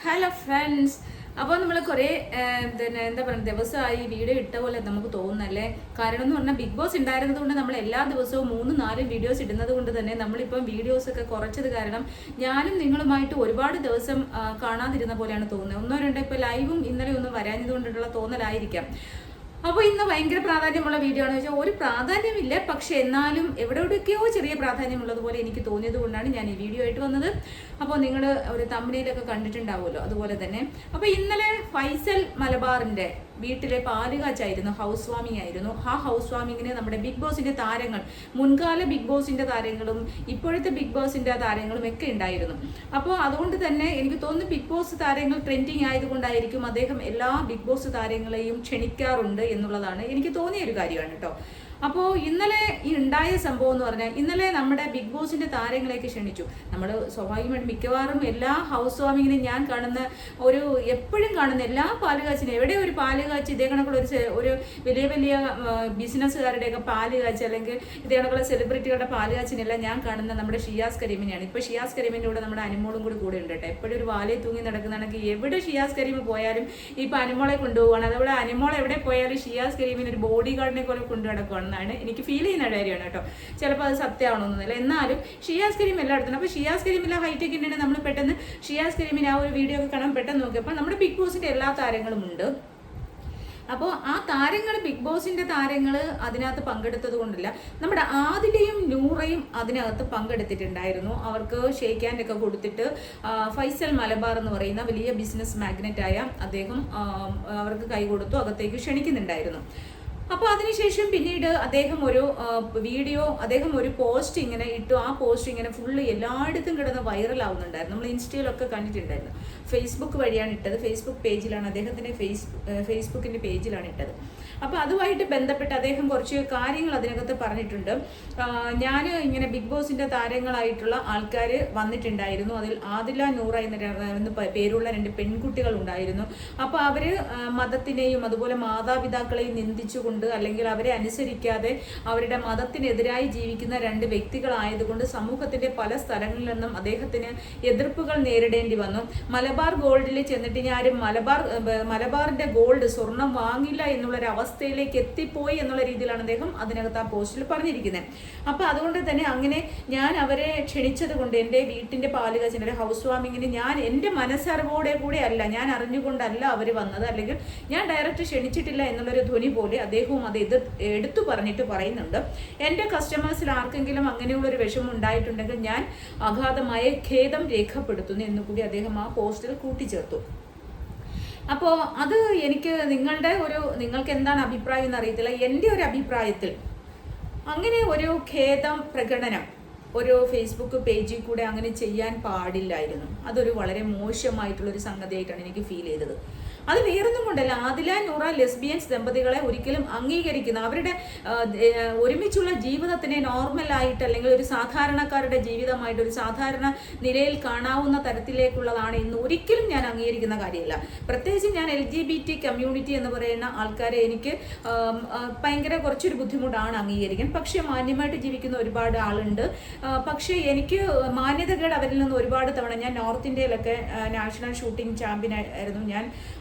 Hello friends. അപ്പോൾ നമ്മൾ കുറേ എന്താ പറയുക ദിവസമായി വീഡിയോ ഇട്ട പോലെ നമുക്ക് തോന്നുന്നല്ലേ. കാരണം എന്ന് പറഞ്ഞാൽ ബിഗ് ബോസ് ഉണ്ടായിരുന്നത് കൊണ്ട് നമ്മൾ എല്ലാ ദിവസവും 3-4 വീഡിയോസ് ഇടുന്നത് കൊണ്ട് തന്നെ നമ്മളിപ്പം വീഡിയോസൊക്കെ കുറച്ചത് കാരണം ഞാനും നിങ്ങളുമായിട്ട് ഒരുപാട് ദിവസം കാണാതിരുന്ന പോലെയാണ് തോന്നുന്നത്. ഒന്നോ രണ്ടോ ഇപ്പോൾ ലൈവും ഇന്നലെ ഒന്നും വരാഞ്ഞത് കൊണ്ടുള്ള തോന്നലായിരിക്കാം. അപ്പോൾ ഇന്ന് ഭയങ്കര പ്രാധാന്യമുള്ള വീഡിയോ ആണെന്ന് വെച്ചാൽ ഒരു പ്രാധാന്യമില്ല, പക്ഷെ എന്നാലും എവിടെയൊക്കെയോ ചെറിയ പ്രാധാന്യമുള്ളതുപോലെ എനിക്ക് തോന്നിയത് കൊണ്ടാണ് ഞാൻ ഈ വീഡിയോ ആയിട്ട് വന്നത്. അപ്പോൾ നിങ്ങൾ ഒരു തമ്പനയിലൊക്കെ കണ്ടിട്ടുണ്ടാവുമല്ലോ, അതുപോലെ തന്നെ. അപ്പോൾ ഇന്നലെ ഫൈസൽ മലബാറിൻ്റെ വീട്ടിലെ പാലുകാച്ചായിരുന്നു, ഹൗസ് വാമിംഗ് ആയിരുന്നു. ആ ഹൗസ് വാമിങ്ങിന് നമ്മുടെ ബിഗ് ബോസിൻ്റെ താരങ്ങൾ, മുൻകാല ബിഗ് ബോസിൻ്റെ താരങ്ങളും ഇപ്പോഴത്തെ ബിഗ് ബോസിൻ്റെ താരങ്ങളും ഒക്കെ ഉണ്ടായിരുന്നു. അപ്പോൾ അതുകൊണ്ട് തന്നെ എനിക്ക് തോന്നുന്നു ബിഗ് ബോസ് താരങ്ങൾ ട്രെൻഡിങ് ആയതുകൊണ്ടായിരിക്കും അദ്ദേഹം എല്ലാ ബിഗ് ബോസ് താരങ്ങളെയും ക്ഷണിക്കാറുണ്ട് എന്നുള്ളതാണ് എനിക്ക് തോന്നിയ ഒരു കാര്യമാണ് കേട്ടോ. അപ്പോൾ ഇന്നലെ ഈ ഉണ്ടായ സംഭവം എന്ന് പറഞ്ഞാൽ, ഇന്നലെ നമ്മുടെ ബിഗ് ബോസിന്റെ താരങ്ങളെയൊക്കെ ക്ഷണിച്ചു. നമ്മൾ സ്വാഭാവികമായിട്ട് മിക്കവാറും എല്ലാ ഹൗസ് വാമിങ്ങിനും ഞാൻ കാണുന്ന എപ്പോഴും കാണുന്ന എല്ലാ പാലുകാച്ചിനും എവിടെ ഒരു പാലുകാച്ചി ഇതേ കണക്കുള്ള ഒരു വലിയ വലിയ ബിസിനസ്സുകാരുടെയൊക്കെ പാലുകാച്ചി അല്ലെങ്കിൽ ഇതേ കണക്കുള്ള സെലിബ്രിറ്റികളുടെ പാലുകാച്ചിനെല്ലാം ഞാൻ കാണുന്ന നമ്മുടെ ഷിയാസ് കരീമിനെയാണ്. ഇപ്പോൾ ഷിയാസ് കരീമിൻ്റെ കൂടെ നമ്മുടെ അനുമോളും കൂടെ ഉണ്ട് കേട്ടോ. എപ്പോഴും ഒരു വാലയിൽ തൂങ്ങി നടക്കുന്നതാണെങ്കിൽ എവിടെ ഷിയാസ് കരീം പോയാലും ഇപ്പോൾ അനുമോളെ കൊണ്ടുപോകുകയാണ്. അതുപോലെ അനുമോൾ എവിടെ പോയാലും ഷിയാസ് കരീമിന് ഒരു ബോഡി ഗാർഡിനെ പോലെ കൊണ്ടു നടക്കുകയാണ് എന്നാണ് എനിക്ക് ഫീൽ ചെയ്യുന്ന കാര്യമാണ് കേട്ടോ. ചിലപ്പോൾ അത് സത്യമാണോന്നല്ല, എന്നാലും ഷിയാസ് കരീം എല്ലായിടത്തും. അപ്പോൾ ഷിയാസ് കരീമിലെ ഹൈറ്റൊക്കെ ഉണ്ടെങ്കിൽ നമ്മൾ പെട്ടെന്ന് ഷിയാസ് കരീമിന് ആ ഒരു വീഡിയോ ഒക്കെ കാണാൻ പെട്ടെന്ന് നോക്കിയപ്പോൾ നമ്മുടെ ബിഗ് ബോസിൻ്റെ എല്ലാ താരങ്ങളും ഉണ്ട്. അപ്പോൾ ആ താരങ്ങൾ, ബിഗ് ബോസിൻ്റെ താരങ്ങൾ അതിനകത്ത് പങ്കെടുത്തത് കൊണ്ടല്ല, നമ്മുടെ ആദിലയും നൂറയും അതിനകത്ത് പങ്കെടുത്തിട്ടുണ്ടായിരുന്നു. അവർക്ക് ഷേക്ക് ഹാൻഡ് ഒക്കെ കൊടുത്തിട്ട് ഫൈസൽ മലബാർ എന്ന് പറയുന്ന വലിയ ബിസിനസ് മാഗ്നറ്റായ അദ്ദേഹം അവർക്ക് കൈ കൊടുത്തു, അകത്തേക്ക് ക്ഷണിക്കുന്നുണ്ടായിരുന്നു. അപ്പോൾ അതിനുശേഷം പിന്നീട് അദ്ദേഹം ഒരു പോസ്റ്റ് ഇങ്ങനെ ഇട്ടു. ആ പോസ്റ്റ് ഇങ്ങനെ ഫുള്ള് എല്ലായിടത്തും കിടന്ന് വൈറലാവുന്നുണ്ടായിരുന്നു. നമ്മൾ ഇൻസ്റ്റയിലൊക്കെ കണ്ടിട്ടുണ്ടായിരുന്നു. ഫേസ്ബുക്ക് വഴിയാണ് ഇട്ടത്, ഫേസ്ബുക്ക് പേജിലാണ്, അദ്ദേഹത്തിൻ്റെ ഫേസ്ബുക്കിൻ്റെ പേജിലാണ് ഇട്ടത്. അപ്പോൾ അതുമായിട്ട് ബന്ധപ്പെട്ട് അദ്ദേഹം കുറച്ച് കാര്യങ്ങൾ അതിനകത്ത് പറഞ്ഞിട്ടുണ്ട്. ഞാൻ ഇങ്ങനെ ബിഗ് ബോസിൻ്റെ താരങ്ങളായിട്ടുള്ള ആൾക്കാർ വന്നിട്ടുണ്ടായിരുന്നു. അതിൽ ആദില നൂറ എന്ന പേരുള്ള 2 പെൺകുട്ടികൾ ഉണ്ടായിരുന്നു. അപ്പോൾ അവർ മതത്തിനെയും അതുപോലെ മാതാപിതാക്കളെയും നിന്ദിച്ചുകൊണ്ട് അല്ലെങ്കിൽ അവരെ അനുസരിക്കാതെ അവരുടെ മതത്തിനെതിരായി ജീവിക്കുന്ന 2 വ്യക്തികളായതുകൊണ്ട് സമൂഹത്തിന്റെ പല സ്ഥലങ്ങളിൽ നിന്നും അദ്ദേഹത്തിന് എതിർപ്പുകൾ നേരിടേണ്ടി വന്നു. മലബാർ ഗോൾഡിൽ ചെന്നിട്ട് ഞാനും മലബാറിന്റെ ഗോൾഡ് സ്വർണം വാങ്ങില്ല എന്നുള്ളൊരു അവസ്ഥയിലേക്ക് എത്തിപ്പോയി എന്നുള്ള രീതിയിലാണ് അദ്ദേഹം അതിനകത്ത് ആ പോസ്റ്റിൽ പറഞ്ഞിരിക്കുന്നത്. അപ്പൊ അതുകൊണ്ട് തന്നെ അങ്ങനെ ഞാൻ അവരെ ക്ഷണിച്ചത് കൊണ്ട് എൻ്റെ വീട്ടിന്റെ പാലുകാച്ചിൻ്റെ ഹൗസ് വാമിങ്ങിന് ഞാൻ എൻ്റെ മനസ്സറിവോടെ കൂടെ അല്ല, ഞാൻ അറിഞ്ഞുകൊണ്ടല്ല അവർ വന്നത്, അല്ലെങ്കിൽ ഞാൻ ഡയറക്റ്റ് ക്ഷണിച്ചിട്ടില്ല എന്നുള്ളൊരു ധ്വനി പോലെ അദ്ദേഹവും അത് എടുത്തു പറഞ്ഞിട്ട് പറയുന്നുണ്ട്. എൻ്റെ കസ്റ്റമേഴ്സിൽ ആർക്കെങ്കിലും അങ്ങനെയുള്ളൊരു വിഷമം ഉണ്ടായിട്ടുണ്ടെങ്കിൽ ഞാൻ അഗാധമായ ഖേദം രേഖപ്പെടുത്തുന്നു എന്നുകൂടി അദ്ദേഹം ആ പോസ്റ്റിൽ കൂട്ടിച്ചേർത്തു. അപ്പോൾ അത് നിങ്ങൾക്ക് എന്താണ് അഭിപ്രായം എന്ന് അറിയത്തില്ല. എൻ്റെ ഒരു അഭിപ്രായത്തിൽ അങ്ങനെ ഒരു ഖേദം പ്രകടനം ഒരു ഫേസ്ബുക്ക് പേജിൽ കൂടെ അങ്ങനെ ചെയ്യാൻ പാടില്ലായിരുന്നു. അതൊരു വളരെ മോശമായിട്ടുള്ളൊരു സംഗതിയായിട്ടാണ് എനിക്ക് ഫീൽ ചെയ്തത്. അത് വേറൊന്നും കൊണ്ടല്ല, ആദില നൂറ ലെസ്ബിയൻസ് ദമ്പതികളെ ഒരിക്കലും അംഗീകരിക്കുന്ന, അവരുടെ ഒരുമിച്ചുള്ള ജീവിതത്തിനെ നോർമലായിട്ട് അല്ലെങ്കിൽ ഒരു സാധാരണക്കാരുടെ ജീവിതമായിട്ട് ഒരു സാധാരണ നിലയിൽ കാണാവുന്ന തരത്തിലേക്കുള്ളതാണ് എന്ന് ഒരിക്കലും ഞാൻ അംഗീകരിക്കുന്ന കാര്യമില്ല. പ്രത്യേകിച്ച് ഞാൻ LGBT കമ്മ്യൂണിറ്റി എന്ന് പറയുന്ന ആൾക്കാരെ എനിക്ക് ഭയങ്കര കുറച്ചൊരു ബുദ്ധിമുട്ടാണ് അംഗീകരിക്കാൻ. പക്ഷേ മാന്യമായിട്ട് ജീവിക്കുന്ന ഒരുപാട് ആളുണ്ട്. പക്ഷേ എനിക്ക് മാന്യതകൾ അവരിൽ നിന്ന് ഒരുപാട് തവണ, ഞാൻ നോർത്ത് ഇന്ത്യയിലൊക്കെ നാഷണൽ ഷൂട്ടിംഗ് ചാമ്പ്യൻ ആയിരുന്നു. ഞാൻ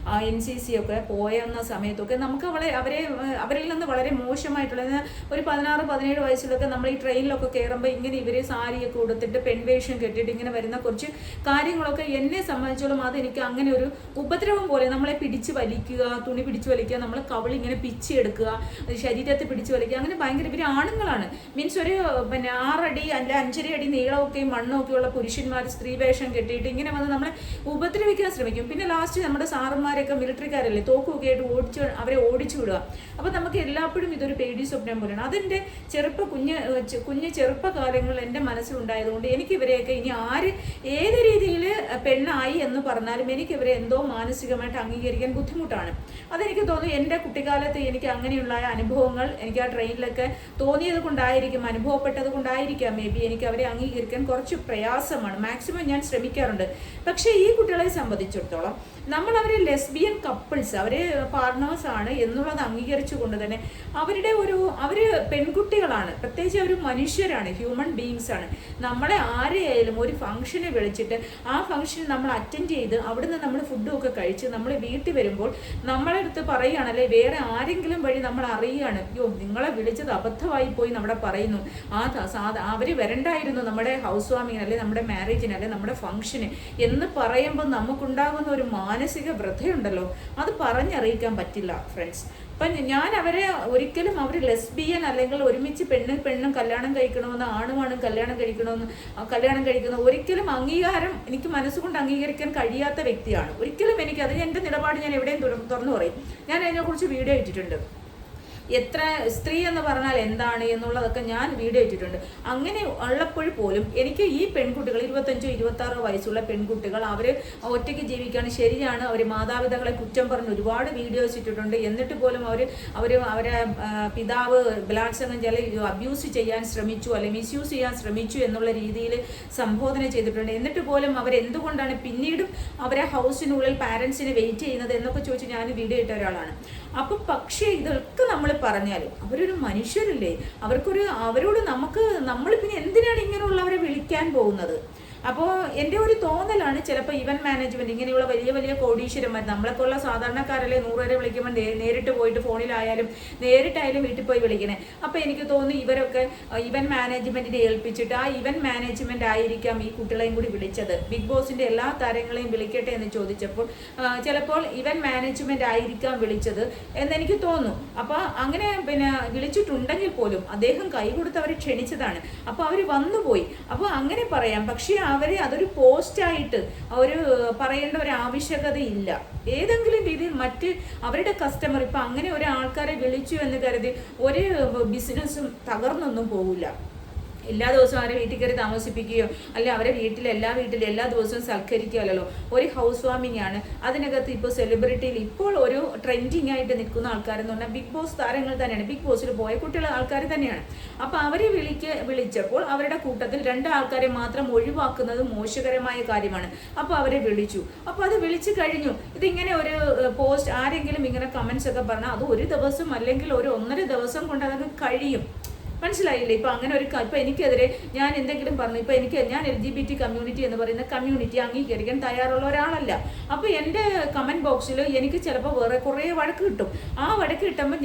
NCC ഒക്കെ പോയെന്ന സമയത്തൊക്കെ നമുക്ക് അവരിൽ നിന്ന് വളരെ മോശമായിട്ടുള്ള ഒരു 16-17 വയസ്സിലൊക്കെ നമ്മൾ ഈ ട്രെയിനിലൊക്കെ കയറുമ്പോൾ ഇങ്ങനെ ഇവരെ സാരിയൊക്കെ കൊടുത്തിട്ട് പെൺവേഷം കെട്ടിയിട്ട് ഇങ്ങനെ വരുന്ന കുറച്ച് കാര്യങ്ങളൊക്കെ എന്നെ സംബന്ധിച്ചോളം അതെനിക്ക് അങ്ങനെ ഒരു ഉപദ്രവം പോലെ, നമ്മളെ പിടിച്ച് വലിക്കുക, തുണി പിടിച്ച് വലിക്കുക, നമ്മൾ കവിളിങ്ങനെ പിച്ചെടുക്കുക, ശരീരത്തെ പിടിച്ച് വലിക്കുക, അങ്ങനെ ഭയങ്കര ഇവർ ആണുങ്ങളാണ്. മീൻസ് ഒരു 6 അടി അല്ല 5.5 അടി നീളമൊക്കെയും മണ്ണൊക്കെയുള്ള പുരുഷന്മാർ സ്ത്രീ വേഷം കെട്ടിയിട്ട് ഇങ്ങനെ വന്ന് നമ്മളെ ഉപദ്രവിക്കാൻ ശ്രമിക്കും. പിന്നെ ലാസ്റ്റ് നമ്മുടെ സാറന്മാരൊക്കെ മിലിറ്ററിക്കാരല്ലേ, തോക്കുമൊക്കെ ആയിട്ട് അവരെ ഓടിച്ചു വിടുക. അപ്പോൾ നമുക്ക് എല്ലാപ്പോഴും ഇതൊരു പേടി സ്വപ്നം പോലെയാണ്. അതെൻ്റെ കുഞ്ഞ് ചെറുപ്പകാലങ്ങളിൽ എൻ്റെ മനസ്സിലുണ്ടായതുകൊണ്ട് എനിക്കിവരെയൊക്കെ ഇനി ഏത് രീതിയിൽ പെണ്ണായി എന്ന് പറഞ്ഞാലും എനിക്കിവരെ എന്തോ മാനസികമായിട്ട് അംഗീകരിക്കാൻ ബുദ്ധിമുട്ടാണ്. അതെനിക്ക് തോന്നുന്നു എൻ്റെ കുട്ടിക്കാലത്ത് എനിക്ക് അങ്ങനെയുള്ള അനുഭവങ്ങൾ എനിക്ക് ആ ട്രെയിനിലൊക്കെ തോന്നിയത് കൊണ്ടായിരിക്കും, അനുഭവപ്പെട്ടത് കൊണ്ടായിരിക്കാം മേ ബി എനിക്ക് അവരെ അംഗീകരിക്കാൻ കുറച്ച് പ്രയാസമാണ്. മാക്സിമം ഞാൻ ശ്രമിക്കാറുണ്ട്. പക്ഷേ ഈ കുട്ടികളെ സംബന്ധിച്ചിടത്തോളം നമ്മൾ അവരെ ലെസ്ബിയൻ കപ്പിൾസ്, അവരെ പാർട്ട്നേഴ്സ് ആണ് എന്നുള്ളത് അംഗീകരിച്ചുകൊണ്ട് തന്നെ അവര് പെൺകുട്ടികളാണ്, പ്രത്യേകിച്ച് അവർ മനുഷ്യരാണ്, ഹ്യൂമൻ ബീങ്സ് ആണ്. നമ്മളെ ആരെയായാലും ഒരു ഫംഗ്ഷന് വിളിച്ചിട്ട് ആ ഫംഗ്ഷൻ നമ്മൾ അറ്റൻഡ് ചെയ്ത് അവിടുന്ന് നമ്മൾ ഫുഡും ഒക്കെ കഴിച്ച് നമ്മൾ വീട്ടിൽ വരുമ്പോൾ നമ്മളെ അടുത്ത് പറയുകയാണല്ലേ, വേറെ ആരെങ്കിലും വഴി നമ്മൾ അറിയുകയാണ്, അയ്യോ നിങ്ങളെ വിളിച്ചത് അബദ്ധമായി പോയി നമ്മുടെ പറയുന്നു, അവര് വരണ്ടായിരുന്നു നമ്മുടെ ഹൗസ് വാമിങ്ങിന് അല്ലെ നമ്മുടെ മാരേജിന് അല്ലെ നമ്മുടെ ഫംഗ്ഷന് എന്ന് പറയുമ്പോൾ നമുക്കുണ്ടാകുന്ന ഒരു മാനസിക വൃഥയുണ്ടല്ലോ, അത് പറഞ്ഞറിയിക്കാൻ പറ്റില്ല ഫ്രണ്ട്സ്. അപ്പം ഞാൻ അവരെ ഒരിക്കലും അവർ ലെസ്ബിയൻ അല്ലെങ്കിൽ ഒരുമിച്ച് പെണ്ണും കല്യാണം കഴിക്കണമെന്ന് ആണും കല്യാണം കഴിക്കുന്ന ഒരിക്കലും അംഗീകാരം എനിക്ക് മനസ്സുകൊണ്ട് അംഗീകരിക്കാൻ കഴിയാത്ത വ്യക്തിയാണ്. ഒരിക്കലും അത് എൻ്റെ നിലപാട് ഞാൻ എവിടെയും തുറന്നു പറയും. ഞാൻ അതിനെക്കുറിച്ച് വീഡിയോ ഇട്ടിട്ടുണ്ട്. എത്ര സ്ത്രീ എന്ന് പറഞ്ഞാൽ എന്താണ് എന്നുള്ളതൊക്കെ ഞാൻ വീഡിയോ ഇട്ടിട്ടുണ്ട്. അങ്ങനെ ഉള്ളപ്പോൾ പോലും എനിക്ക് ഈ പെൺകുട്ടികൾ 25-26 വയസ്സുള്ള പെൺകുട്ടികൾ അവർ ഒറ്റയ്ക്ക് ജീവിക്കുകയാണ്, ശരിയാണ്, അവർ മാതാപിതാക്കളെ കുറ്റം പറഞ്ഞ് ഒരുപാട് വീഡിയോസ് ഇട്ടിട്ടുണ്ട്. എന്നിട്ട് പോലും അവരെ പിതാവ് ബലാത്സംഗം അബ്യൂസ് ചെയ്യാൻ ശ്രമിച്ചു അല്ലെങ്കിൽ മിസ്യൂസ് ചെയ്യാൻ ശ്രമിച്ചു എന്നുള്ള രീതിയിൽ സംബോധന ചെയ്തിട്ടുണ്ട്. എന്നിട്ട് പോലും അവരെന്തുകൊണ്ടാണ് പിന്നീടും അവരെ ഹൗസിനുള്ളിൽ പാരൻസിനെ വെയിറ്റ് ചെയ്യുന്നത് എന്നൊക്കെ ചോദിച്ച് ഞാൻ വീഡിയോ ഇട്ട ഒരാളാണ്. അപ്പൊ പക്ഷേ ഇതൊക്കെ നമ്മൾ പറഞ്ഞാലും അവരൊരു മനുഷ്യരല്ലേ, അവരോട് നമ്മൾ പിന്നെ എന്തിനാണ് ഇങ്ങനെയുള്ളവരെ വിളിക്കാൻ പോകുന്നത്? അപ്പോൾ എൻ്റെ ഒരു തോന്നലാണ്, ചിലപ്പോൾ ഇവന്റ് മാനേജ്മെന്റ് ഇങ്ങനെയുള്ള വലിയ വലിയ കോടീശ്വരന്മാർ, നമ്മളൊക്കെയുള്ള സാധാരണക്കാരല്ലേ 100 പേരെ വിളിക്കുമ്പോൾ നേരിട്ട് പോയിട്ട് ഫോണിലായാലും നേരിട്ടായാലും വീട്ടിൽ പോയി വിളിക്കണേ. അപ്പോൾ എനിക്ക് തോന്നുന്നു ഇവരൊക്കെ ഇവന്റ് മാനേജ്മെന്റിനെ ഏൽപ്പിച്ചിട്ട് ആ ഇവന്റ് മാനേജ്മെന്റ് ആയിരിക്കാം ഈ കുട്ടികളെയും കൂടി വിളിച്ചത്. ബിഗ് ബോസിന്റെ എല്ലാ താരങ്ങളെയും വിളിക്കട്ടെ എന്ന് ചോദിച്ചപ്പോൾ ചിലപ്പോൾ ഇവന്റ് മാനേജ്മെന്റ് ആയിരിക്കാം വിളിച്ചത് എന്നെനിക്ക് തോന്നുന്നു. അപ്പോൾ അങ്ങനെ വിളിച്ചിട്ടുണ്ടെങ്കിൽ പോലും അദ്ദേഹം കൈ കൊടുത്ത് അവരെ ക്ഷണിച്ചതാണ്. അപ്പോൾ അവർ വന്നുപോയി. അപ്പോൾ അങ്ങനെ പറയാം. പക്ഷേ അതൊരു പോസ്റ്റായിട്ട് പറയേണ്ട ഒരു ആവശ്യകതയില്ല. ഏതെങ്കിലും രീതിയിൽ മറ്റ് അവരുടെ കസ്റ്റമർ ഇപ്പം അങ്ങനെ ഒരാൾക്കാരെ വിളിച്ചു എന്ന് കരുതി ഒരു ബിസിനസ്സും തകർന്നൊന്നും പോകില്ല. എല്ലാ ദിവസവും അവരെ വീട്ടിൽ കയറി താമസിപ്പിക്കുകയോ അല്ലെ അവരെ എല്ലാ ദിവസവും സൽക്കരിക്കുകയോ അല്ലല്ലോ. ഒരു ഹൗസ് വാമിംഗ് ആണ്. അതിനകത്ത് ഇപ്പോൾ സെലിബ്രിറ്റിയിൽ ഇപ്പോൾ ഒരു ട്രെൻഡിങ് ആയിട്ട് നിൽക്കുന്ന ആൾക്കാരെന്ന് പറഞ്ഞാൽ ബിഗ് ബോസ് താരങ്ങൾ തന്നെയാണ്, ബിഗ് ബോസിൽ പോയ കുട്ടികളെ ആൾക്കാർ തന്നെയാണ്. അപ്പോൾ അവരെ വിളിച്ചപ്പോൾ അവരുടെ കൂട്ടത്തിൽ 2 ആൾക്കാരെ മാത്രം ഒഴിവാക്കുന്നത് മോശകരമായ കാര്യമാണ്. അപ്പോൾ അവരെ വിളിച്ചു. അപ്പോൾ അത് വിളിച്ചു കഴിഞ്ഞു. ഇതിങ്ങനെ ഒരു പോസ്റ്റ് ആരെങ്കിലും ഇങ്ങനെ കമന്റ്സ് ഒക്കെ പറഞ്ഞാൽ അത് ഒരു ദിവസം അല്ലെങ്കിൽ ഒരു 1.5 ദിവസം കൊണ്ട് അതൊക്കെ കഴിയും. മനസ്സിലായില്ലേ? ഇപ്പൊ അങ്ങനെ ഇപ്പൊ എനിക്കെതിരെ ഞാൻ എന്തെങ്കിലും പറഞ്ഞു, ഇപ്പൊ ഞാൻ LGBT കമ്മ്യൂണിറ്റി എന്ന് പറയുന്ന കമ്മ്യൂണിറ്റി അംഗീകരിക്കാൻ തയ്യാറുള്ള ഒരാളല്ല. അപ്പൊ എൻ്റെ കമന്റ് ബോക്സിൽ എനിക്ക് ചിലപ്പോൾ വേറെ കുറേ വഴക്ക് കിട്ടും. ആ വഴക്ക് കിട്ടുമ്പോൾ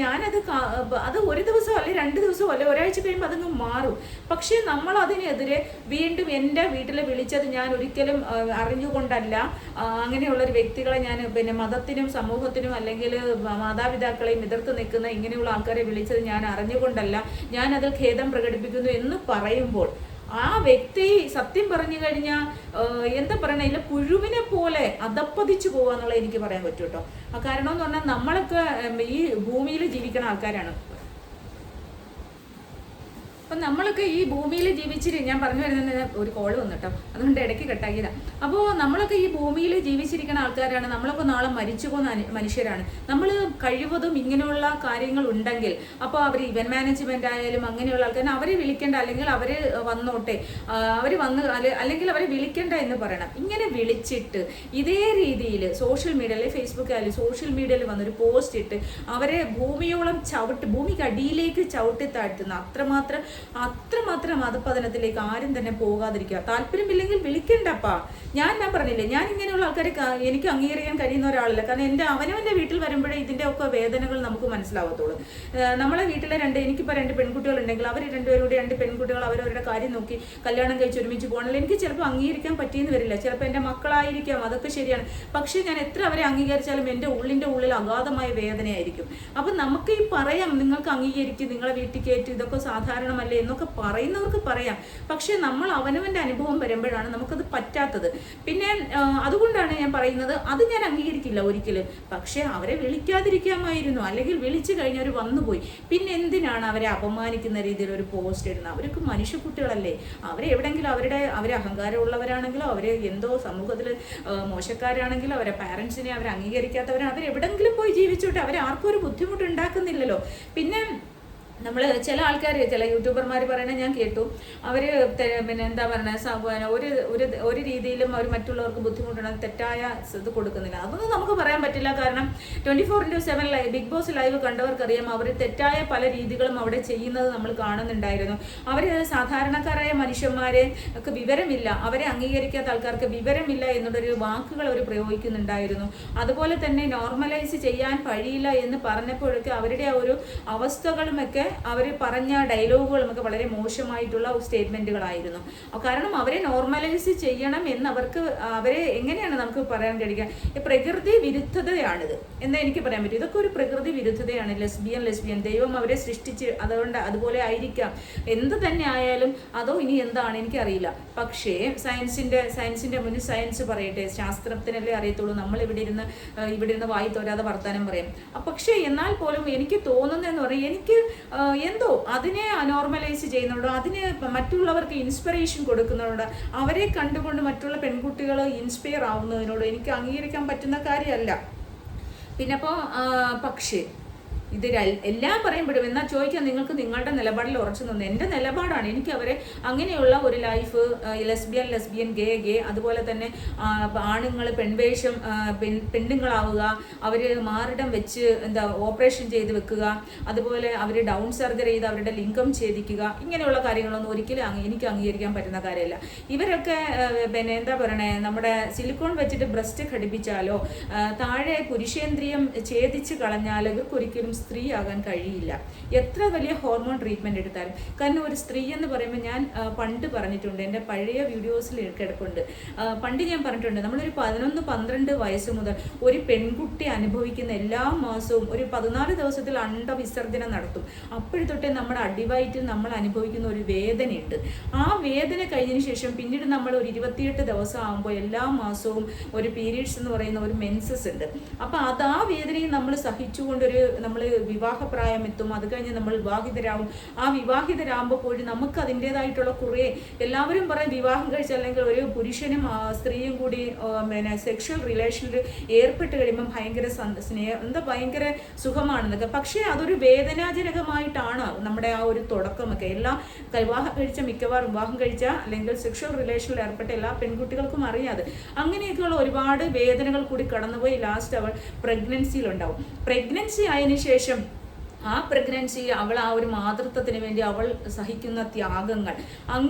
അത് ഒരു ദിവസം അല്ലെ 2 ദിവസം അല്ലെ ഒരാഴ്ച കഴിയുമ്പോൾ അതങ്ങ് മാറും. പക്ഷെ നമ്മൾ അതിനെതിരെ വീണ്ടും എൻ്റെ വീട്ടിൽ വിളിച്ചത് ഞാൻ ഒരിക്കലും അറിഞ്ഞുകൊണ്ടല്ല. അങ്ങനെയുള്ള ഒരു വ്യക്തികളെ ഞാൻ മതത്തിനും സമൂഹത്തിനും അല്ലെങ്കിൽ മാതാപിതാക്കളെയും എതിർത്ത് നിൽക്കുന്ന ഇങ്ങനെയുള്ള ആൾക്കാരെ വിളിച്ചത് ഞാൻ അറിഞ്ഞുകൊണ്ടല്ല, ഞാൻ അതിൽ ഖേദം പ്രകടിപ്പിക്കുന്നു എന്ന് പറയുമ്പോൾ ആ വ്യക്തി സത്യം പറഞ്ഞു കഴിഞ്ഞാൽ എന്താ പറയണ, ഇല്ല പുഴുവിനെ പോലെ അധപ്പതിച്ചു പോവാന്നുള്ളത് എനിക്ക് പറയാൻ പറ്റും കേട്ടോ. കാരണം എന്ന് പറഞ്ഞാൽ നമ്മളൊക്കെ ഈ ഭൂമിയിൽ ജീവിക്കുന്ന ആൾക്കാരാണ്. അപ്പം നമ്മളൊക്കെ ഈ ഭൂമിയിൽ ഞാൻ പറഞ്ഞു വരുന്നത് ഒരു കോള് വന്നിട്ടോ, അതുകൊണ്ട് ഇടയ്ക്ക് കട്ടാക്കിയതാണ്. അപ്പോൾ നമ്മളൊക്കെ ഈ ഭൂമിയിൽ ജീവിച്ചിരിക്കുന്ന ആൾക്കാരാണ്. നമ്മളൊക്കെ നാളെ മരിച്ചു പോകുന്ന മനുഷ്യരാണ്. നമ്മൾ കഴിവതും ഇങ്ങനെയുള്ള കാര്യങ്ങൾ ഉണ്ടെങ്കിൽ അപ്പോൾ അവർ ഇവന്റ് മാനേജ്മെന്റ് ആയാലും അങ്ങനെയുള്ള ആൾക്കാർ അവരെ വിളിക്കേണ്ട, അല്ലെങ്കിൽ അവർ വന്നോട്ടെ, അവർ അല്ലെങ്കിൽ അവരെ വിളിക്കേണ്ട എന്ന് പറയണം. ഇങ്ങനെ വിളിച്ചിട്ട് ഇതേ രീതിയിൽ സോഷ്യൽ മീഡിയയിൽ ഫേസ്ബുക്ക് ആയാലും സോഷ്യൽ മീഡിയയിൽ വന്നൊരു പോസ്റ്റ് ഇട്ട് അവരെ ഭൂമിയോളം ഭൂമിക്ക് അടിയിലേക്ക് ചവിട്ടി താഴ്ത്തുന്ന അത്രമാത്രം അധപതനത്തിലേക്ക് ആരും തന്നെ പോകാതിരിക്കുക. താല്പര്യമില്ലെങ്കിൽ വിളിക്കണ്ടപ്പാ. ഞാൻ പറഞ്ഞില്ലേ, ഞാൻ ഇങ്ങനെയുള്ള ആൾക്കാരെ എനിക്ക് അംഗീകരിക്കാൻ കഴിയുന്ന ഒരാളല്ല. കാരണം അവനവൻ്റെ വീട്ടിൽ വരുമ്പോഴേ ഇതിൻ്റെ ഒക്കെ വേദനകൾ നമുക്ക് മനസ്സിലാവത്തുള്ളൂ. നമ്മളെ വീട്ടിലെ എനിക്കിപ്പോൾ 2 പെൺകുട്ടികളുണ്ടെങ്കിൽ അവർ 2 പേരുടെ 2 പെൺകുട്ടികൾ അവരവരുടെ കാര്യം നോക്കി കല്യാണം കഴിച്ച് ഒരുമിച്ച് പോകണമെങ്കിൽ എനിക്ക് ചിലപ്പോൾ അംഗീകരിക്കാൻ പറ്റിയെന്ന് വരില്ല. ചിലപ്പോൾ എൻ്റെ മക്കളായിരിക്കാം, അതൊക്കെ ശരിയാണ്. പക്ഷേ ഞാൻ എത്ര അവരെ അംഗീകരിച്ചാലും എൻ്റെ ഉള്ളിൽ അഗാധമായ വേദനയായിരിക്കും. അപ്പം നമുക്ക് ഈ പറയാം, നിങ്ങൾക്ക് അംഗീകരിക്കും, നിങ്ങളെ വീട്ടിൽ കയറ്റി, ഇതൊക്കെ സാധാരണമല്ല എന്നൊക്കെ പറയുന്നവർക്ക് പറയാം. പക്ഷെ നമ്മൾ അവനവൻ്റെ അനുഭവം വരുമ്പോഴാണ് നമുക്കത് പറ്റാത്തത്. പിന്നെ അതുകൊണ്ടാണ് ഞാൻ പറയുന്നത്, അത് ഞാൻ അംഗീകരിക്കില്ല ഒരിക്കലും. പക്ഷെ അവരെ വിളിക്കാതിരിക്കാമായിരുന്നു, അല്ലെങ്കിൽ വിളിച്ചു കഴിഞ്ഞവർ വന്നുപോയി. പിന്നെ എന്തിനാണ് അവരെ അപമാനിക്കുന്ന രീതിയിൽ ഒരു പോസ്റ്റ് ഇടുന്നത്? അവർക്ക് മനുഷ്യക്കുട്ടികളല്ലേ. അവരെ എവിടെയെങ്കിലും അവരെ അഹങ്കാരമുള്ളവരാണെങ്കിലോ അവരെ എന്തോ സമൂഹത്തിൽ മോശക്കാരാണെങ്കിലോ അവരെ പാരൻസിനെ അവരെ അംഗീകരിക്കാത്തവരാണ്, അവരെവിടെങ്കിലും പോയി ജീവിച്ചോട്ടെ. അവരെ ആർക്കും ഒരു ബുദ്ധിമുട്ട് ഉണ്ടാക്കുന്നില്ലല്ലോ. പിന്നെ നമ്മൾ ചില ആൾക്കാർ ചില യൂട്യൂബർമാർ പറയണത് ഞാൻ കേട്ടു, അവർ പിന്നെ എന്താ പറയുക ഒരു രീതിയിലും അവർ മറ്റുള്ളവർക്ക് ബുദ്ധിമുട്ടുണ്ടെന്ന് തെറ്റായ ഇത് കൊടുക്കുന്നില്ല. അതൊന്നും നമുക്ക് പറയാൻ പറ്റില്ല. കാരണം 24/7 ബിഗ് ബോസ് ലൈവ് കണ്ടവർക്കറിയാം അവർ തെറ്റായ പല രീതികളും അവിടെ ചെയ്യുന്നത് നമ്മൾ കാണുന്നുണ്ടായിരുന്നു. അവർ സാധാരണക്കാരായ മനുഷ്യന്മാരെ ഒക്കെ വിവരമില്ല, അവരെ അംഗീകരിക്കാത്ത ആൾക്കാർക്ക് വിവരമില്ല എന്നുള്ളൊരു വാക്കുകൾ അവർ പ്രയോഗിക്കുന്നുണ്ടായിരുന്നു. അതുപോലെ തന്നെ നോർമലൈസ് ചെയ്യാൻ കഴിയില്ല എന്ന് പറഞ്ഞപ്പോഴൊക്കെ അവരുടെ ആ ഒരു അവസ്ഥകളുമൊക്കെ അവർ പറഞ്ഞ ഡയലോഗുകളുമൊക്കെ വളരെ മോശമായിട്ടുള്ള സ്റ്റേറ്റ്മെന്റുകളായിരുന്നു. കാരണം അവരെ നോർമലൈസ് ചെയ്യണം എന്ന് അവരെ എങ്ങനെയാണ് നമുക്ക് പറയാൻ കഴിയുക? പ്രകൃതി വിരുദ്ധതയാണിത് എന്ന് എനിക്ക് പറയാൻ പറ്റും. ഇതൊക്കെ ഒരു പ്രകൃതി വിരുദ്ധതയാണ്. ലെസ്ബിയൻ ദൈവം അവരെ സൃഷ്ടിച്ച് അതുകൊണ്ട് അതുപോലെ ആയിരിക്കാം, എന്ത് തന്നെ ആയാലും. അതോ ഇനി എന്താണ് എനിക്കറിയില്ല. പക്ഷേ സയൻസിന്റെ മുന്നിൽ സയൻസ് പറയട്ടെ, ശാസ്ത്രത്തിനല്ലേ അറിയത്തുള്ളൂ. നമ്മൾ ഇവിടെ ഇരുന്ന് വായി തോരാതെ വർത്താനം പറയും. പക്ഷേ എന്നാൽ പോലും എനിക്ക് തോന്നുന്നതെന്ന് പറഞ്ഞാൽ എനിക്ക് എന്തോ അതിനെ നോർമലൈസ് ചെയ്യുന്നുണ്ടോ, അതിന് മറ്റുള്ളവർക്ക് ഇൻസ്പിറേഷൻ കൊടുക്കുന്നുണ്ടോ, അവരെ കണ്ടുകൊണ്ട് മറ്റുള്ള പെൺകുട്ടികൾ ഇൻസ്പയർ ആവുന്നതിനോട് എനിക്ക് അംഗീകരിക്കാൻ പറ്റുന്ന കാര്യമല്ല. പിന്നെ പക്ഷേ ഇത് എല്ലാം പറയുമ്പോഴും എന്നാൽ ചോദിക്കാൻ നിങ്ങൾക്ക് നിങ്ങളുടെ നിലപാടിൽ ഉറച്ചു നിന്ന്. എൻ്റെ നിലപാടാണ്, എനിക്ക് അവരെ അങ്ങനെയുള്ള ഒരു ലൈഫ് ലെസ്ബിയൻ ഗേ അതുപോലെ തന്നെ ആണുങ്ങൾ പെൺവേഷം പെണ്ണുങ്ങളാവുക, അവർ മാറിടം വെച്ച് ഓപ്പറേഷൻ ചെയ്ത് വെക്കുക, അതുപോലെ അവർ ഡൗൺ സർജറി ചെയ്ത് അവരുടെ ലിംഗം ഛേദിക്കുക, ഇങ്ങനെയുള്ള കാര്യങ്ങളൊന്നും ഒരിക്കലും എനിക്ക് അംഗീകരിക്കാൻ പറ്റുന്ന കാര്യമല്ല. ഇവരൊക്കെ പിന്നെ എന്താ പറയണേ, നമ്മുടെ സിലിക്കോൺ വെച്ചിട്ട് ബ്രസ്റ്റ് ഘടിപ്പിച്ചാലോ താഴെ പുരുഷേന്ദ്രിയം ഛേദിച്ച് കളഞ്ഞാലോ ഇവർക്കൊരിക്കലും സ്ത്രീ ആകാൻ കഴിയില്ല, എത്ര വലിയ ഹോർമോൺ ട്രീറ്റ്മെന്റ് എടുത്താലും. കാരണം ഒരു സ്ത്രീ എന്ന് പറയുമ്പോൾ ഞാൻ പണ്ട് പറഞ്ഞിട്ടുണ്ട്, എൻ്റെ പഴയ വീഡിയോസിൽ കിടപ്പുണ്ട്. പണ്ട് ഞാൻ പറഞ്ഞിട്ടുണ്ട്, നമ്മളൊരു 11-12 വയസ്സ് മുതൽ ഒരു പെൺകുട്ടി അനുഭവിക്കുന്ന എല്ലാ മാസവും ഒരു 14 ദിവസത്തിൽ അണ്ടവിസർജനം നടത്തും. അപ്പോഴത്തൊട്ടേ നമ്മുടെ അടിവയറ്റിൽ നമ്മൾ അനുഭവിക്കുന്ന ഒരു വേദനയുണ്ട്. ആ വേദന കഴിഞ്ഞതിന് ശേഷം പിന്നീട് നമ്മൾ ഒരു 28 ദിവസം ആകുമ്പോൾ എല്ലാ മാസവും ഒരു പീരീഡ്സ് എന്ന് പറയുന്ന ഒരു മെൻസസ് ഉണ്ട്. അപ്പോൾ ആ വേദനയും നമ്മൾ സഹിച്ചുകൊണ്ടൊരു നമ്മൾ വിവാഹപ്രായം എത്തും. അത് കഴിഞ്ഞ് നമ്മൾ വിവാഹിതരാകും. ആ വിവാഹിതരാകുമ്പോൾ പോലും നമുക്ക് അതിൻ്റെതായിട്ടുള്ള കുറേ, എല്ലാവരും പറയും വിവാഹം കഴിച്ചല്ലെങ്കിൽ ഒരു പുരുഷനും സ്ത്രീയും കൂടി പിന്നെ സെക്ഷൽ റിലേഷനിൽ ഏർപ്പെട്ട് കഴിയുമ്പം ഭയങ്കര ഭയങ്കര സുഖമാണെന്നൊക്കെ. പക്ഷേ അതൊരു വേദനാജനകമായിട്ടാണ് നമ്മുടെ ആ ഒരു തുടക്കമൊക്കെ. മിക്കവാറും വിവാഹം കഴിച്ച അല്ലെങ്കിൽ സെക്ഷൽ റിലേഷനിൽ ഏർപ്പെട്ട എല്ലാ പെൺകുട്ടികൾക്കും അറിയാതെ അങ്ങനെയൊക്കെയുള്ള ഒരുപാട് വേദനകൾ കൂടി കടന്നുപോയി ലാസ്റ്റ് അവൾ പ്രഗ്നൻസിയിലുണ്ടാവും. പ്രഗ്നൻസി ആയതിനു ശേഷം ആ പ്രഗ്നൻസി അവൾ ആ ഒരു മാതൃത്വത്തിന് വേണ്ടി അവൾ സഹിക്കുന്ന ത്യാഗങ്ങൾ,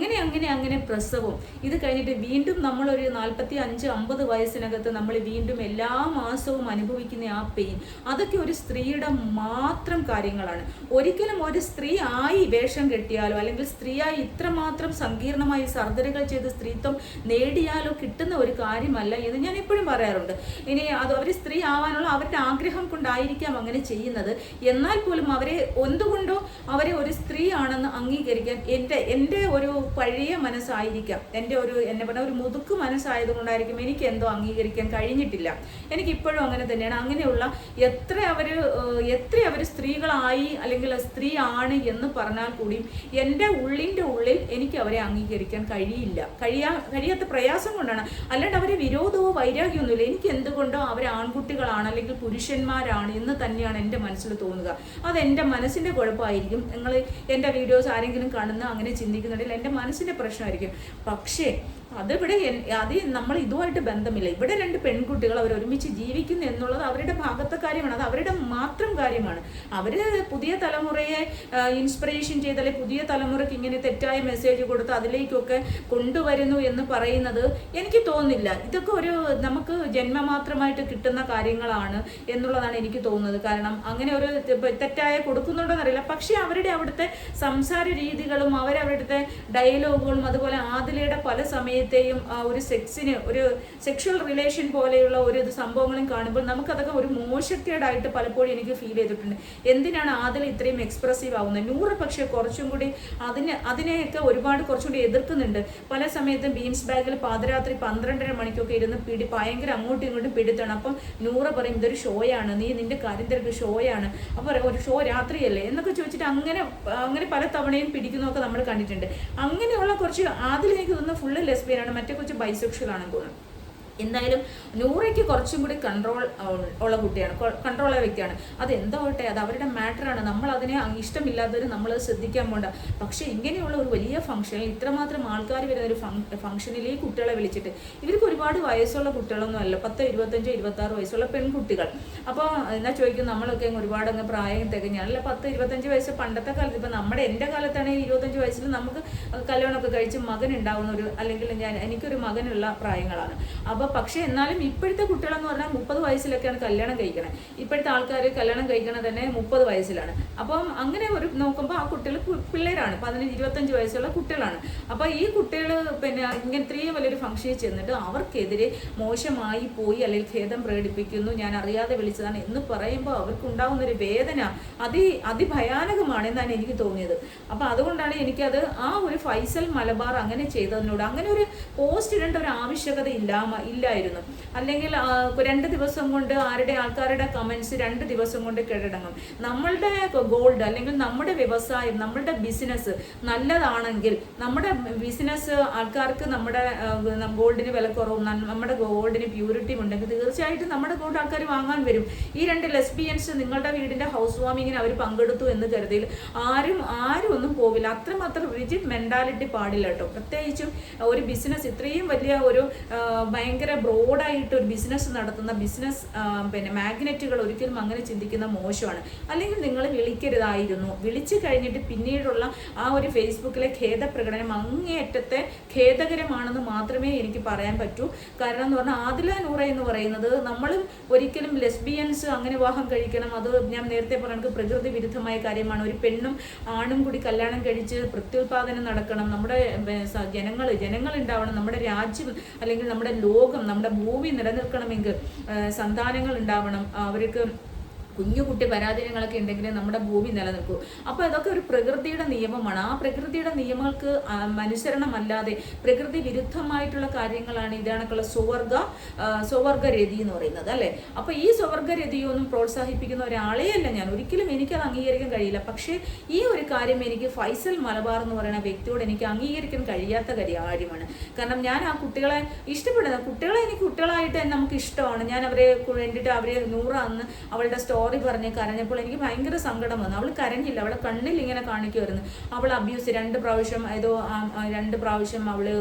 അങ്ങനെ പ്രസവം, ഇത് കഴിഞ്ഞിട്ട് വീണ്ടും നമ്മളൊരു 45-50 വയസ്സിനകത്ത് നമ്മൾ വീണ്ടും എല്ലാ മാസവും അനുഭവിക്കുന്ന ആ പെയിൻ, അതൊക്കെ ഒരു സ്ത്രീയുടെ മാത്രം കാര്യങ്ങളാണ്. ഒരിക്കലും ഒരു സ്ത്രീ ആയി വേഷം കെട്ടിയാലോ അല്ലെങ്കിൽ സ്ത്രീയായി ഇത്രമാത്രം സങ്കീർണമായി സർജറികൾ ചെയ്ത് സ്ത്രീത്വം നേടിയാലോ കിട്ടുന്ന ഒരു കാര്യമല്ല എന്ന് ഞാൻ എപ്പോഴും പറയാറുണ്ട്. ഇനി അത് അവർ സ്ത്രീ ആവാനുള്ള അവരുടെ ആഗ്രഹം കൊണ്ടായിരിക്കാം അങ്ങനെ ചെയ്യുന്നത്. എന്നാൽ പോലും അവരെ എന്തുകൊണ്ടോ അവരെ ഒരു സ്ത്രീ ആണെന്ന് അംഗീകരിക്കാൻ എൻ്റെ ഒരു പഴയ മനസ്സായിരിക്കാം, എന്നെ പറഞ്ഞ ഒരു മുതുക്ക് മനസ്സായതുകൊണ്ടായിരിക്കും എനിക്ക് എന്തോ അംഗീകരിക്കാൻ കഴിഞ്ഞിട്ടില്ല. എനിക്കിപ്പോഴും അങ്ങനെ തന്നെയാണ്. അങ്ങനെയുള്ള എത്ര അവർ സ്ത്രീകളായി അല്ലെങ്കിൽ സ്ത്രീ ആണ് എന്ന് പറഞ്ഞാൽ കൂടിയും എൻ്റെ ഉള്ളിൻ്റെ ഉള്ളിൽ എനിക്ക് അവരെ അംഗീകരിക്കാൻ കഴിയാത്ത പ്രയാസം കൊണ്ടാണ്. അല്ലാണ്ട് അവരെ വിരോധമോ വൈരാഗ്യമൊന്നുമില്ല. എനിക്ക് എന്തുകൊണ്ടോ അവർ ആൺകുട്ടികളാണ് അല്ലെങ്കിൽ പുരുഷന്മാരാണ് എന്ന് തന്നെയാണ് എൻ്റെ മനസ്സിൽ തോന്നുക. അതെൻ്റെ മനസ്സിൻ്റെ കുഴപ്പമായിരിക്കും. നിങ്ങൾ എൻ്റെ വീഡിയോസ് ആരെങ്കിലും കാണുന്ന അങ്ങനെ ചിന്തിക്കുന്നുണ്ടെങ്കിൽ എൻ്റെ മനസ്സിൻ്റെ പ്രശ്നമായിരിക്കും. പക്ഷേ അത് നമ്മൾ ഇതുമായിട്ട് ബന്ധമില്ല. ഇവിടെ 2 പെൺകുട്ടികൾ അവർ ഒരുമിച്ച് ജീവിക്കുന്നു എന്നുള്ളത് അവരുടെ ഭാഗത്തെ കാര്യമാണ്, അത് അവരുടെ മാത്രം കാര്യമാണ്. അവർ പുതിയ തലമുറയെ ഇൻസ്പിറേഷൻ ചെയ്ത് അല്ലെങ്കിൽ പുതിയ തലമുറയ്ക്ക് ഇങ്ങനെ തെറ്റായ മെസ്സേജ് കൊടുത്ത് അതിലേക്കൊക്കെ കൊണ്ടുവരുന്നു എന്ന് പറയുന്നത് എനിക്ക് തോന്നുന്നില്ല. ഇതൊക്കെ നമുക്ക് ജന്മമാത്രമായിട്ട് കിട്ടുന്ന കാര്യങ്ങളാണ് എന്നുള്ളതാണ് എനിക്ക് തോന്നുന്നത്. കാരണം അങ്ങനെ ഒരു തെറ്റായ കൊടുക്കുന്നുണ്ടോന്നറിയില്ല. പക്ഷേ അവിടുത്തെ സംസാര രീതികളും അവരവിടുത്തെ ഡയലോഗുകളും അതുപോലെ ആദിലയുടെ പല സമയത്ത് ഒരു സെക്ഷൽ റിലേഷൻ പോലെയുള്ള ഒരു സംഭവങ്ങളും കാണുമ്പോൾ നമുക്കതൊക്കെ ഒരു മോശക്കേടായിട്ട് പലപ്പോഴും എനിക്ക് ഫീൽ ചെയ്തിട്ടുണ്ട്. എന്തിനാണ് ആദിൽ ഇത്രയും എക്സ്പ്രസീവ് ആവുന്നത്? 100 പക്ഷേ കുറച്ചും കൂടി അതിനെയൊക്കെ കുറച്ചും കൂടി എതിർക്കുന്നുണ്ട്. പല സമയത്തും ബീൻസ് ബാഗിൽ പാതിരാത്രി 12:30 മണിക്കൊക്കെ ഇരുന്ന് ഭയങ്കര അങ്ങോട്ടും ഇങ്ങോട്ടും പിടുത്തണം. അപ്പം 100 പറയും ഇതൊരു ഷോയാണ്, നിന്റെ കാര്യം തിരക്ക് ഷോയാണ്, അപ്പോൾ ഒരു ഷോ രാത്രിയല്ലേ എന്നൊക്കെ ചോദിച്ചിട്ട് അങ്ങനെ പല തവണയും പിടിക്കുന്നതൊക്കെ നമ്മൾ കണ്ടിട്ടുണ്ട്. അങ്ങനെയുള്ള കുറച്ച് ആദിൽ എനിക്ക് തോന്നുന്നു ഫുള്ള് ലെസ്ബിയനാണ്, മറ്റേ കുറച്ച് ബൈസെക്ഷൽ ആണെന്ന് തോന്നുന്നു. എന്തായാലും നൂറയ്ക്ക് കുറച്ചും കൂടി കൺട്രോൾ ഉള്ള കുട്ടിയാണ്, കൺട്രോളുള്ള വ്യക്തിയാണ്. അത് എന്താവട്ടെ, അത് അവരുടെ മാറ്ററാണ്. നമ്മൾ അതിനെ ഇഷ്ടമില്ലാത്തവർ നമ്മൾ ശ്രദ്ധിക്കാൻ പോണ്ട. പക്ഷേ ഇങ്ങനെയുള്ള ഒരു വലിയ ഫംഗ്ഷനിൽ ഇത്രമാത്രം ആൾക്കാർ വരുന്ന ഒരു ഫംഗ്ഷനിൽ ഈ കുട്ടികളെ വിളിച്ചിട്ട്, ഇവർക്ക് ഒരുപാട് വയസ്സുള്ള കുട്ടികളൊന്നും അല്ല, 10, 25, 26 വയസ്സുള്ള പെൺകുട്ടികൾ. അപ്പോൾ എന്നാ ചോദിക്കും, നമ്മളൊക്കെ ഒരുപാട് അങ്ങ് പ്രായം തികഞ്ഞാണല്ല, 10, 25 വയസ്സ് പണ്ടത്തെ കാലത്ത്. ഇപ്പം എൻ്റെ കാലത്താണെങ്കിൽ 25 വയസ്സിൽ നമുക്ക് കല്യാണമൊക്കെ കഴിച്ച് മകൻ ഉണ്ടാവുന്ന ഒരു, അല്ലെങ്കിൽ എനിക്കൊരു മകനുള്ള പ്രായങ്ങളാണ്. അപ്പോൾ പക്ഷേ എന്നാലും ഇപ്പോഴത്തെ കുട്ടികളെന്ന് പറഞ്ഞാൽ 30 വയസ്സിലൊക്കെയാണ് കല്യാണം കഴിക്കണത്. ഇപ്പോഴത്തെ ആൾക്കാർ കല്യാണം കഴിക്കണത് തന്നെ 30 വയസ്സിലാണ്. അപ്പം അങ്ങനെ ഒരു നോക്കുമ്പോൾ ആ കുട്ടികൾ പിള്ളേരാണ്, 15, 25 വയസ്സുള്ള കുട്ടികളാണ്. അപ്പോൾ ഈ കുട്ടികൾ പിന്നെ ഇങ്ങനെ ഇത്രയും വലിയൊരു ഫംഗ്ഷനിൽ ചെന്നിട്ട് അവർക്കെതിരെ മോശമായി പോയി അല്ലെങ്കിൽ ഖേദം പ്രകടിപ്പിക്കുന്നു, ഞാൻ അറിയാതെ വിളിച്ചതാണ് എന്ന് പറയുമ്പോൾ അവർക്കുണ്ടാകുന്നൊരു വേദന അതിഭയാനകമാണ് എന്നാണ് എനിക്ക് തോന്നിയത്. അപ്പോൾ അതുകൊണ്ടാണ് എനിക്കത് ആ ഒരു ഫൈസൽ മലബാർ അങ്ങനെ ചെയ്തതിനോട് അങ്ങനെ ഒരു പോസ്റ്റ് ഇടേണ്ട ഒരു ആവശ്യകത ഇല്ലായിരുന്നു. അല്ലെങ്കിൽ 2 ദിവസം കൊണ്ട് ആൾക്കാരുടെ കമന്റ്സ് 2 ദിവസം കൊണ്ട് കീഴടങ്ങും. നമ്മളുടെ ഗോൾഡ് അല്ലെങ്കിൽ നമ്മുടെ വ്യവസായം, നമ്മളുടെ ബിസിനസ് നല്ലതാണെങ്കിൽ, നമ്മുടെ ബിസിനസ് ആൾക്കാർക്ക് നമ്മുടെ ഗോൾഡിന് വില കുറവും നമ്മുടെ ഗോൾഡിന് പ്യൂരിറ്റിയും ഉണ്ടെങ്കിൽ തീർച്ചയായിട്ടും നമ്മുടെ ഗോൾഡ് ആൾക്കാർ വാങ്ങാൻ വരും. ഈ 2 ലെസ്ബിയൻസ് നിങ്ങളുടെ വീടിന്റെ ഹൗസ് വാമിങ്ങിന് അവർ പങ്കെടുത്തു എന്ന് കരുതിയിൽ ആരും ഒന്നും പോവില്ല. അത്രമാത്രം റിജിഡ് മെന്റാലിറ്റി പാടില്ല കേട്ടോ. പ്രത്യേകിച്ചും ഒരു ബിസിനസ് ഇത്രയും വലിയ ഒരു ഭയങ്കര ബ്രോഡായിട്ട് ഒരു ബിസിനസ് നടത്തുന്ന ബിസിനസ് പിന്നെ മാഗ്നറ്റുകൾ ഒരിക്കലും അങ്ങനെ ചിന്തിക്കുന്ന മോശമാണ്. അല്ലെങ്കിൽ നിങ്ങൾ വിളിക്കരുതായിരുന്നു. വിളിച്ചു കഴിഞ്ഞിട്ട് പിന്നീടുള്ള ആ ഒരു ഫേസ്ബുക്കിലെ ഖേദപ്രകടനം അങ്ങേയറ്റത്തെ ഖേദകരമാണെന്ന് മാത്രമേ എനിക്ക് പറയാൻ പറ്റൂ. കാരണം എന്ന് പറഞ്ഞാൽ ആദില നൂറ എന്ന് പറയുന്നത്, നമ്മളും ഒരിക്കലും ലെസ്ബിയൻസ് അങ്ങനെ വിവാഹം കഴിക്കണം, അത് ഞാൻ നേരത്തെ പറഞ്ഞത് പ്രകൃതി വിരുദ്ധമായ കാര്യമാണ്. ഒരു പെണ്ണും ആണും കൂടി കല്യാണം കഴിച്ച് പ്രത്യുൽപാദനം നടക്കണം, നമ്മുടെ ജനങ്ങൾ ഉണ്ടാവണം, നമ്മുടെ രാജ്യം അല്ലെങ്കിൽ നമ്മുടെ ലോകം, നമ്മുടെ ഭൂമി നിലനിൽക്കണമെങ്കിൽ സന്താനങ്ങൾ ഉണ്ടാവണം, അവർക്ക് കുഞ്ഞുകുട്ടി പരാധീനങ്ങളൊക്കെ ഉണ്ടെങ്കിൽ നമ്മുടെ ഭൂമി നിലനിൽക്കൂ. അപ്പോൾ അതൊക്കെ ഒരു പ്രകൃതിയുടെ നിയമമാണ്. ആ പ്രകൃതിയുടെ നിയമങ്ങൾക്ക് അനുസരണമല്ലാതെ പ്രകൃതി വിരുദ്ധമായിട്ടുള്ള കാര്യങ്ങളാണ് ഇതാണൊക്കെയുള്ള സ്വവർഗരതി എന്ന് പറയുന്നത് അല്ലേ. അപ്പോൾ ഈ സ്വവർഗരതിയൊന്നും പ്രോത്സാഹിപ്പിക്കുന്ന ഒരാളെയല്ല ഞാൻ, ഒരിക്കലും എനിക്കത് അംഗീകരിക്കാൻ കഴിയില്ല. പക്ഷേ ഈ ഒരു കാര്യം എനിക്ക് ഫൈസൽ മലബാർ എന്ന് പറയുന്ന വ്യക്തിയോട് എനിക്ക് അംഗീകരിക്കാൻ കഴിയാത്ത കാര്യമാണ്. കാരണം ഞാൻ ആ കുട്ടികളെ ഇഷ്ടപ്പെടുന്ന കുട്ടികളെ എനിക്ക് കുട്ടികളായിട്ട് തന്നെ നമുക്ക് ഇഷ്ടമാണ്. ഞാൻ അവരെ വേണ്ടിയിട്ട് അവരെ അന്ന് അവളുടെ സ്റ്റോറി പറഞ്ഞ് കരഞ്ഞപ്പോൾ എനിക്ക് ഭയങ്കര സങ്കടം വന്നു. അവൾ കരഞ്ഞില്ല, അവളെ കണ്ണിൽ ഇങ്ങനെ കാണിക്കുമായിരുന്നു. അവൾ അബ്യൂസ് 2 പ്രാവശ്യം അവള്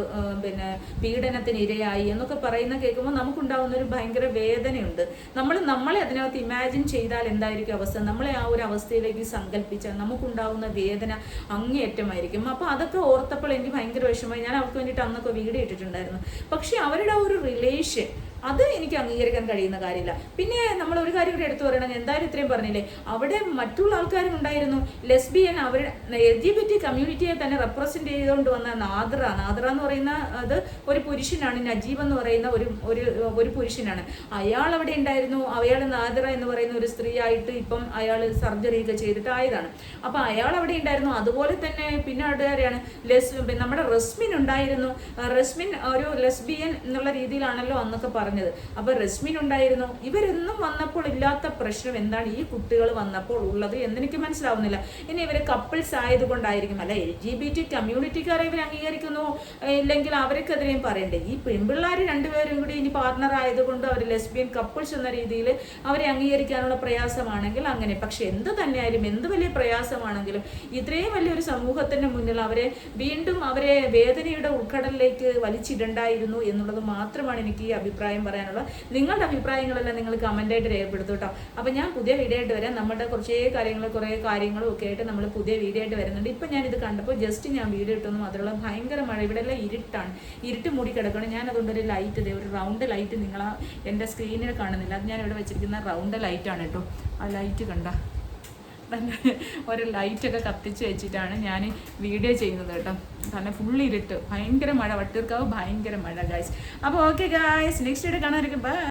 പിന്നെ പീഡനത്തിന് ഇരയായി എന്നൊക്കെ പറയുന്ന കേൾക്കുമ്പോൾ നമുക്കുണ്ടാവുന്ന ഒരു ഭയങ്കര വേദനയുണ്ട്. നമ്മളെ അതിനകത്ത് ഇമാജിൻ ചെയ്താൽ എന്തായിരിക്കും അവസ്ഥ, നമ്മളെ ആ ഒരു അവസ്ഥയിലേക്ക് സങ്കല്പിച്ചാൽ നമുക്കുണ്ടാവുന്ന വേദന അങ്ങേയറ്റമായിരിക്കും. അപ്പോൾ അതൊക്കെ ഓർത്തപ്പോൾ എനിക്ക് ഭയങ്കര വിഷമമായി. ഞാൻ അവർക്ക് വേണ്ടിയിട്ട് അന്നൊക്കെ വീഡിയോ ഇട്ടിട്ടുണ്ടായിരുന്നു. പക്ഷെ അവരുടെ ഒരു റിലേഷൻ അത് എനിക്ക് അംഗീകരിക്കാൻ കഴിയുന്ന കാര്യമില്ല. പിന്നെ നമ്മൾ ഒരു കാര്യം കൂടി എടുത്തു പറയണം, എന്തായാലും ഇത്രയും പറഞ്ഞില്ലേ, അവിടെ മറ്റുള്ള ആൾക്കാരും ഉണ്ടായിരുന്നു. ലെസ്ബിയൻ അവരുടെ LGBT കമ്മ്യൂണിറ്റിയെ തന്നെ റെപ്രസെന്റ് ചെയ്തുകൊണ്ട് വന്ന നാദ്ര എന്ന് പറയുന്ന അത് ഒരു പുരുഷനാണ്. നജീബ് എന്ന് പറയുന്ന ഒരു പുരുഷനാണ്. അയാൾ അവിടെ ഉണ്ടായിരുന്നു. അയാൾ നാദ്ര എന്ന് പറയുന്ന ഒരു സ്ത്രീ ആയിട്ട് ഇപ്പം അയാൾ സർജറി ഒക്കെ ചെയ്തിട്ടായതാണ്. അപ്പൊ അയാൾ അവിടെ ഉണ്ടായിരുന്നു. അതുപോലെ തന്നെ പിന്നെ ആരുടെയാണ് നമ്മുടെ റസ്മിൻ ഉണ്ടായിരുന്നു. റസ്മിൻ ഒരു ലെസ്ബിയൻ എന്നുള്ള രീതിയിലാണല്ലോ അന്നൊക്കെ പറഞ്ഞത്. അപ്പൊ റസ്മിൻ ഉണ്ടായിരുന്നു. ഇവരൊന്നും വന്നപ്പോൾ ഇല്ലാത്ത പ്രശ്നം എന്താണ് ഈ കുട്ടികൾ വന്നപ്പോൾ ഉള്ളത് എന്നെനിക്ക് മനസ്സിലാവുന്നില്ല. ഇനി ഇവര് കപ്പിൾസ് ആയതുകൊണ്ടായിരിക്കും, അല്ല LGBT കമ്മ്യൂണിറ്റിക്കാരെ ഇവർ അംഗീകരിക്കുന്നു ഇല്ലെങ്കിൽ അവർക്കെതിരെയും പറയണ്ടേ. ഈ പെൺപിള്ളേർ 2 പേരും കൂടി ഇനി പാർട്ണർ ആയതുകൊണ്ട് അവർ ലെസ്ബിയൻ കപ്പിൾസ് എന്ന രീതിയിൽ അവരെ അംഗീകരിക്കാനുള്ള പ്രയാസമാണെങ്കിൽ അങ്ങനെ. പക്ഷെ എന്ത് തന്നെയായാലും എന്ത് വലിയ പ്രയാസമാണെങ്കിലും ഇത്രയും വലിയൊരു സമൂഹത്തിന്റെ മുന്നിൽ വീണ്ടും അവരെ വേദനയുടെ ഉൾക്കടലിലേക്ക് വലിച്ചിടണ്ടായിരുന്നു എന്നുള്ളത് മാത്രമാണ് എനിക്ക് ഈ അഭിപ്രായം പറയാനുള്ളത്. നിങ്ങളുടെ അഭിപ്രായങ്ങളെല്ലാം നിങ്ങൾ കമന്റായിട്ട് രേഖപ്പെടുത്തും കേട്ടോ. അപ്പൊ ഞാൻ പുതിയ വീഡിയോ ആയിട്ട് വരാം. നമ്മുടെ കുറേ കാര്യങ്ങളും ഒക്കെ ആയിട്ട് നമ്മൾ പുതിയ വീഡിയോ ആയിട്ട് വരുന്നുണ്ട്. ഇപ്പൊ ഞാൻ ഇത് കണ്ടപ്പോൾ ജസ്റ്റ് ഞാൻ വീഡിയോ ഇട്ടൊന്നും മാത്രമല്ല, ഭയങ്കര മഴ, ഇവിടെ എല്ലാം ഇരുട്ട് മൂടി കിടക്കണം. ഞാൻ അതുകൊണ്ട് ഒരു റൗണ്ട് ലൈറ്റ് നിങ്ങൾ എൻ്റെ സ്ക്രീനിൽ കാണുന്നില്ല. അത് ഞാൻ ഇവിടെ വെച്ചിരിക്കുന്ന റൗണ്ട് ലൈറ്റാണ് കേട്ടോ. ആ ലൈറ്റ് കണ്ട ഒരു ലൈറ്റൊക്കെ കത്തിച്ച് വെച്ചിട്ടാണ് ഞാൻ വീഡിയോ ചെയ്യുന്നത് കേട്ടോ. കാരണം ഫുൾ ഇരുട്ട്, ഭയങ്കര മഴ, വട്ടിയൂർക്കാവ് ഭയങ്കര മഴ ഗായ്സ്. അപ്പോൾ ഓക്കെ ഗായ്സ്, നെക്സ്റ്റ് വീഡിയോ കാണാതിരിക്കും. ബൈ.